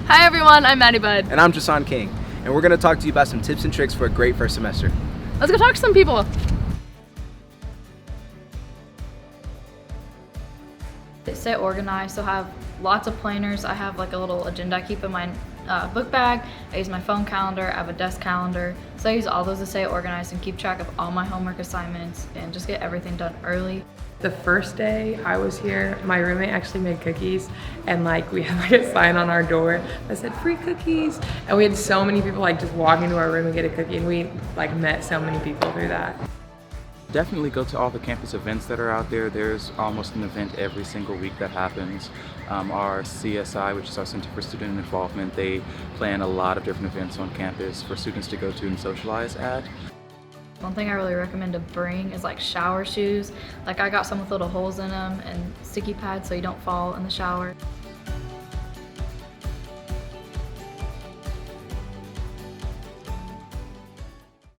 Hi everyone, I'm Maddie Bud. And I'm Jason King, and we're going to talk to you about some tips and tricks for a great first semester. Let's go talk to some people. Stay organized, so have lots of planners. I have like a little agenda I keep in my book bag. I use my phone calendar, I have a desk calendar. So I use all those to stay organized and keep track of all my homework assignments and just get everything done early. The first day I was here, my roommate actually made cookies, and like we had like a sign on our door that said free cookies, and we had so many people like just walk into our room and get a cookie, and we like met so many people through that. Definitely go to all the campus events that are out there. There's almost an event every single week that happens. Our CSI, which is our Center for Student Involvement, they plan a lot of different events on campus for students to go to and socialize at. One thing I really recommend to bring is like shower shoes. Like I got some with little holes in them and sticky pads so you don't fall in the shower.